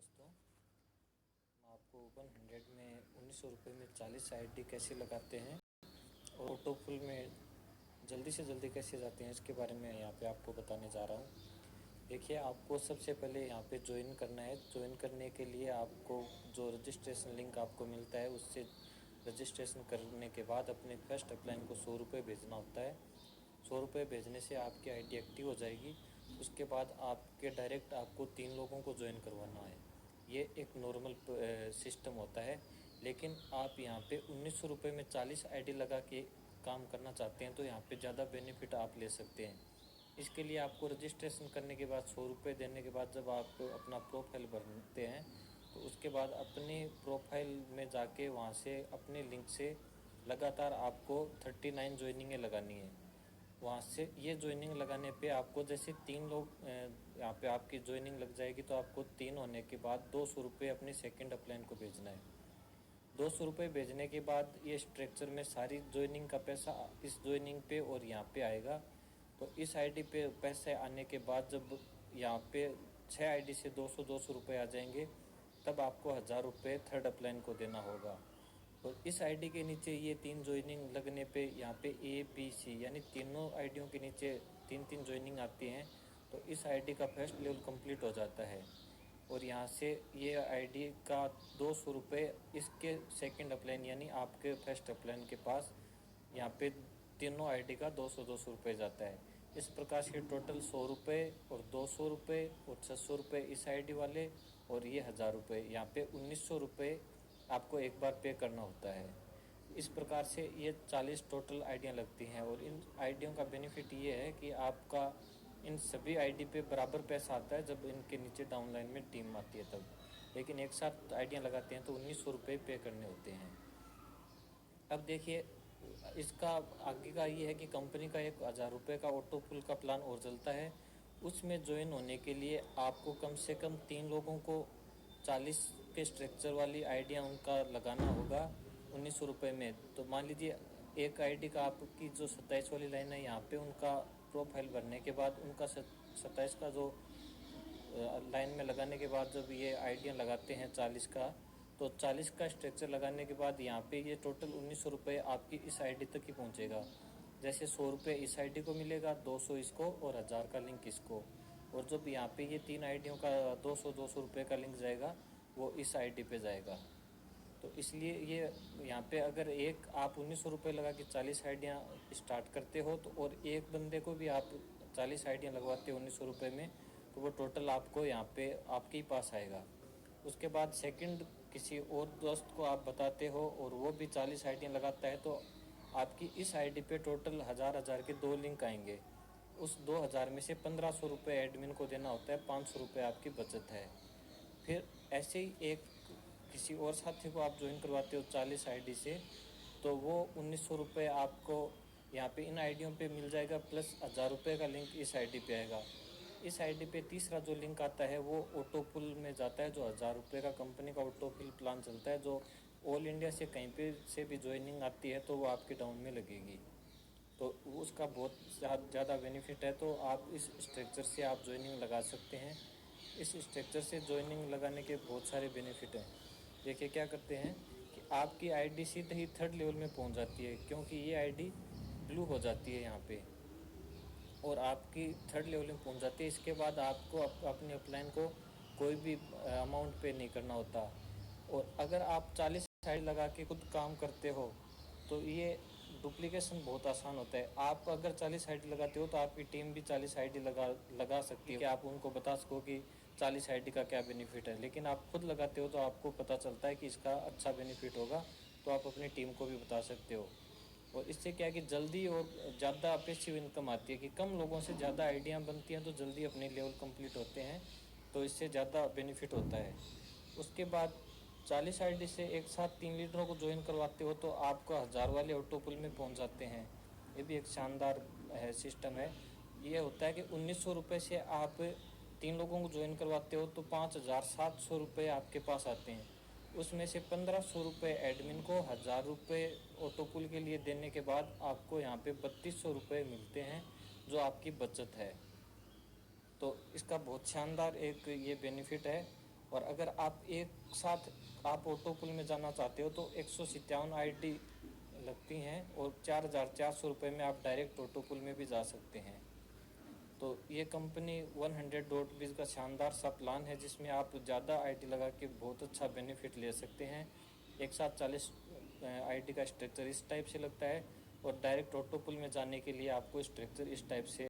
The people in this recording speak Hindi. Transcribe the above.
दोस्तों, मैं आपको ओपन 100 में 1900 रुपये में 40 आईडी कैसे लगाते हैं और ऑटो पुल में जल्दी से जल्दी कैसे जाते हैं इसके बारे में यहाँ पे आपको बताने जा रहा हूँ। देखिए, आपको सबसे पहले यहाँ पे ज्वाइन करना है। ज्वाइन करने के लिए आपको जो रजिस्ट्रेशन लिंक आपको मिलता है उससे रजिस्ट्रेशन करने के बाद अपने फर्स्ट अपलाइन को 100 रुपये भेजना होता है। 100 रुपये भेजने से आपकी आईडी एक्टिव हो जाएगी। उसके बाद आपके डायरेक्ट आपको 3 लोगों को ज्वाइन करवाना है। ये एक नॉर्मल सिस्टम होता है, लेकिन आप यहाँ पे 1900 रुपये में 40 आईडी लगा के काम करना चाहते हैं तो यहाँ पे ज़्यादा बेनिफिट आप ले सकते हैं। इसके लिए आपको रजिस्ट्रेशन करने के बाद 100 रुपये देने के बाद जब आप अपना प्रोफाइल भरते हैं तो उसके बाद अपने प्रोफाइल में जाके वहाँ से अपने लिंक से लगातार आपको 39 ज्वाइनिंगें लगानी है। वहाँ से ये ज्वाइनिंग लगाने पे आपको जैसे 3 लोग यहाँ पे आपकी ज्वाइनिंग लग जाएगी तो आपको 3 होने के बाद 200 रुपये अपने सेकंड अपलाइन को भेजना है। 200 रुपये भेजने के बाद ये स्ट्रक्चर में सारी ज्वाइनिंग का पैसा इस ज्वाइनिंग पे और यहाँ पे आएगा। तो इस आईडी पे पैसे आने के बाद जब यहाँ पे 6 आईडी से 200 रुपये आ जाएंगे तब आपको 1000 रुपये थर्ड अपलाइन को देना होगा। तो इस आईडी के नीचे ये 3 ज्वाइनिंग लगने पे यहाँ पे ABC यानी तीनों आईडियों के नीचे 3-3 ज्वाइनिंग आती हैं। तो इस आईडी का फर्स्ट लेवल कंप्लीट हो जाता है और यहाँ से ये आईडी का 200 रुपये इसके सेकंड अपलाइन यानी आपके फर्स्ट अपलाइन के पास यहाँ पे तीनों आईडी का 200 जाता है। इस प्रकार से टोटल 100 रुपये और 200 रुपये और 600 रुपये इस आईडी वाले और ये 1000 रुपये यहाँ पे 1900 रुपये आपको एक बार पे करना होता है। इस प्रकार से ये 40 टोटल आईडियाँ लगती हैं और इन आईडियों का बेनिफिट ये है कि आपका इन सभी आईडी पे बराबर पैसा आता है जब इनके नीचे डाउनलाइन में टीम आती है तब। लेकिन एक साथ आईडियाँ लगाते हैं तो 1900 रुपये पे करने होते हैं। अब देखिए, इसका आगे का ये है कि कंपनी का एक 1000 रुपये का ऑटो पुल का प्लान और चलता है। उसमें ज्वाइन होने के लिए आपको कम से कम 3 लोगों को 40 के स्ट्रक्चर वाली आईडियाँ उनका लगाना होगा 1900 रुपये में। तो मान लीजिए एक आईडी का आपकी जो 27 वाली लाइन है यहाँ पे उनका प्रोफाइल भरने के बाद उनका 27 का जो लाइन में लगाने के बाद जब ये आईडियाँ लगाते हैं 40 का, तो 40 का स्ट्रक्चर लगाने के बाद यहाँ पे ये टोटल 1900 रुपये आपकी इस आईडी तक ही पहुँचेगा। जैसे 100 रुपये इस आईडी को मिलेगा, 200 इसको और 1000 का लिंक इसको। और जब यहाँ पे ये 3 आईडियों का 200 रुपये का लिंक जाएगा वो इस आईडी पे जाएगा। तो इसलिए ये यहाँ पे अगर एक आप 1900 रुपये लगा के 40 आईडियाँ स्टार्ट करते हो तो और एक बंदे को भी आप 40 आईडियाँ लगवाते हो 1900 रुपये में तो वो टोटल आपको यहाँ पे आपके ही पास आएगा। उसके बाद सेकंड किसी और दोस्त को आप बताते हो और वो भी 40 आईडियाँ लगाता है तो आपकी इस आईडी पे टोटल 1000 के 2 लिंक आएंगे। उस 2000 में से 1500 रुपये एडमिन को देना होता है, 500 रुपये आपकी बचत है। फिर ऐसे ही एक किसी और साथी को आप ज्वाइन करवाते हो 40 आईडी से तो वो 1900 रुपये आपको यहाँ पे इन आईडियों पे मिल जाएगा प्लस 1000 रुपये का लिंक इस आईडी पे आएगा। इस आईडी पे तीसरा जो लिंक आता है वो ऑटो पुल में जाता है, जो 1000 रुपये का कंपनी का ऑटो पुल प्लान चलता है, जो ऑल इंडिया से कहीं पे से भी ज्वाइनिंग आती है तो वो आपके डाउन में लगेगी। तो उसका बहुत ज़्यादा बेनिफिट है। तो आप इस स्ट्रक्चर से आप ज्वाइनिंग लगा सकते हैं। इस स्ट्रक्चर से ज्वाइनिंग लगाने के बहुत सारे बेनिफिट हैं। देखिए क्या करते हैं कि आपकी आईडी सीधे ही थर्ड लेवल में पहुंच जाती है क्योंकि ये आईडी ब्लू हो जाती है यहाँ पे और आपकी थर्ड लेवल में पहुंच जाती है। इसके बाद आपको अपने अपलाइन को कोई भी अमाउंट पे नहीं करना होता। और अगर आप 40 आईडी लगा के खुद काम करते हो तो ये डुप्लीकेशन बहुत आसान होता है। आप अगर 40 आईडी लगाते हो तो आपकी टीम भी 40 आईडी लगा सकती है कि आप उनको बता सको कि 40 आईडी का क्या बेनिफिट है। लेकिन आप खुद लगाते हो तो आपको पता चलता है कि इसका अच्छा बेनिफिट होगा तो आप अपनी टीम को भी बता सकते हो। और इससे क्या है कि जल्दी और ज़्यादा पैसिव इनकम आती है कि कम लोगों से ज़्यादा आइडियाँ बनती हैं तो जल्दी अपने लेवल कंप्लीट होते हैं, तो इससे ज़्यादा बेनिफिट होता है। उसके बाद 40 आईडी से एक साथ 3 लीडरों को ज्वाइन करवाते हो तो आपको 1000 वाले ऑटो पुल में पहुंच जाते हैं। ये भी एक शानदार है सिस्टम है। ये होता है कि 1900 रुपये से आप 3 लोगों को ज्वाइन करवाते हो तो 5700 रुपये आपके पास आते हैं। उसमें से 1500 रुपये एडमिन को, 1000 रुपये ऑटो पुल के लिए देने के बाद आपको यहाँ पे 3200 रुपये मिलते हैं जो आपकी बचत है। तो इसका बहुत शानदार एक ये बेनिफिट है। और अगर आप एक साथ आप ऑटो पुल में जाना चाहते हो तो 157 आईडी लगती हैं और 4,400 रुपये में आप डायरेक्ट ऑटो पुल में भी जा सकते हैं। तो ये कंपनी 100.biz का शानदार सा प्लान है जिसमें आप ज़्यादा आईडी लगा के बहुत अच्छा बेनिफिट ले सकते हैं। एक साथ 40 आईडी का स्ट्रक्चर इस टाइप से लगता है और डायरेक्ट ऑटो पुल में जाने के लिए आपको स्ट्रक्चर इस टाइप से